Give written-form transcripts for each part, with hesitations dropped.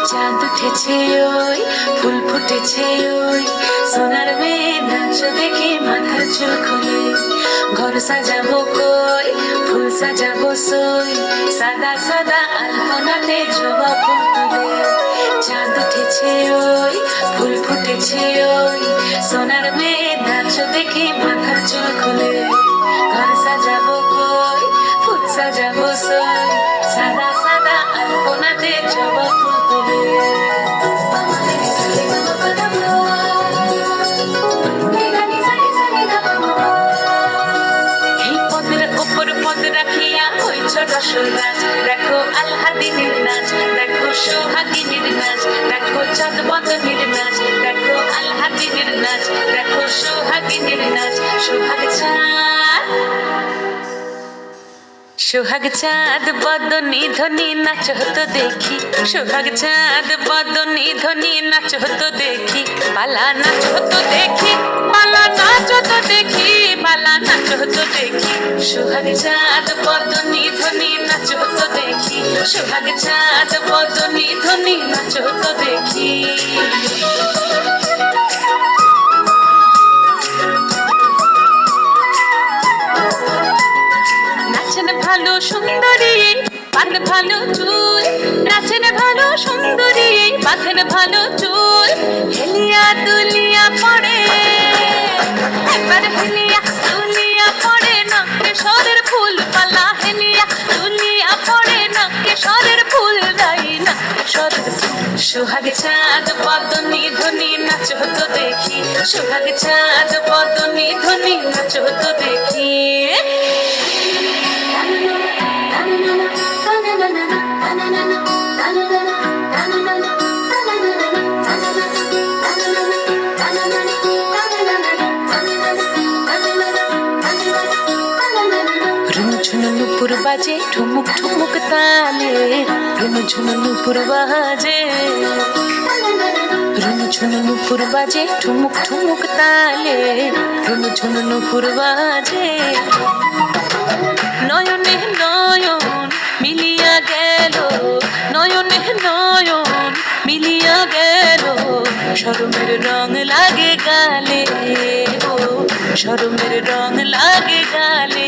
চাঁদ উঠেছে ওই ফুল ফুটেছে ওই সোনার মেয়ে নাচ দেখে মাথার চুল খুলে ঘর সাজাবো কই ফুল সাজাবো সই সাদা সাদা আলপনাতে জবা ফুল তুলে চাঁদ উঠেছে ওই ফুল ফুটেছে ওই সোনার মেয়ে নাচ দেখে মাথার চুল খুলে ঘর সাজাবো কই ফুল সাজাবো সই সাদা সাদা আলপনাতে জবা ফুল তুলে দেখো আল্লাদিনের নাচ দেখো সোহাগিনীর নাচ দেখো চাঁদ বদনের নাচ দেখো আল্লাদিনের নাচ দেখো সোহাগিনীর নাচ সোহাগ চাঁদ সোহাগ চাঁদ বদনী ধ্বনি নাচ হতো দেখি সোহাগ চাঁদ বদনী ধ্বনি নাচ হতো দেখি পালা নাচ হতো দেখি পালা নাচ হতো দেখি পালা নাচ হতো দেখি সোহাগ চাঁদ বদনী ধ্বনি নাচ হতো দেখি সোহাগ চাঁদ বদনী ধ্বনি নাচ হতো দেখি নাচেন ভালো সুন্দরী বাঁধেন ভালো চুল নাচেন ভালো সুন্দরী বাঁধেন ভালো চুল হেলিয়া দুলিয়া পড়ে একবার হেলিয়া দুলিয়া পড়ে নকেশ্বরের ফুল পালা হেলিয়া দুলিয়া পড়ে নকেশ্বরের ফুল দাই নকেশ্বরের সোহাগ চাঁদ বদনী ধ্বনি নাচ হতো দেখি সোহাগ চাঁদ বদনী ধ্বনি নাচ হতো দেখি নুপুর বাজে ঠুমুক ঠুমুক তালে রুনু ঝুনু নুপুর বাজে রুনু ঝুনু নুপুর বাজে ঠুমুক ঠুমুক তালে রুনু ঝুনু নুপুর বাজে নয়নে নয়ন মিলিয়া গেল নয়নে নয়ন মিলিয়া গেল শরমের রং লাগে গালে ও শরমের রং লাগে গালে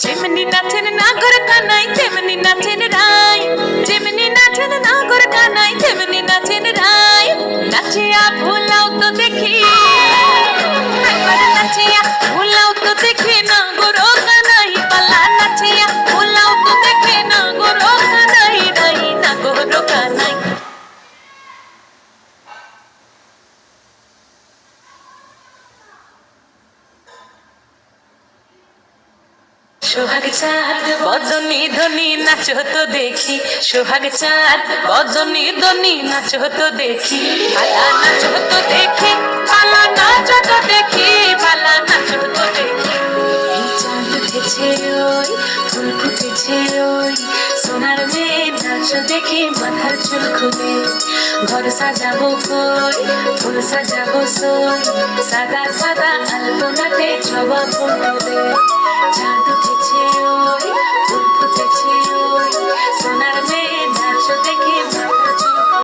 যেমনি নাচেন নাগর কানাই তেমনি নাচেন রাই যেমনি নাচেন নাগর কানাই তেমনি নাচেন রাই নাচিয়া ভুলাও তো দেখি একবার নাচিয়া ভুলাও তো দেখি নাগর কানাই পালা নাচিয়া ভুলাও তো দেখি নাগর কানাই রাই নাগর কানাই সোহাগ চাঁদ বদনী ধ্বনি নাচ হতো দেখি সোহাগ চাঁদ বদনী ধ্বনি নাচ হতো দেখি পালা নাচ হতো দেখি পালা নাচ হতো দেখি পালা নাচ হতো দেখি চাঁদ উঠেছে ওই ফুল ফুটেছে ওই সোনার মেয়ে নাচ দেখে মাথার চুল খুলে ঘর সাজাবো কই ফুল সাজাবো সই সাদা সাদা আলপনাতে জবা ফুল তুলে চাঁদ উঠেছে ওই ফুল ফুটেছে ওই সোনার মেয়ে নাচ দেখে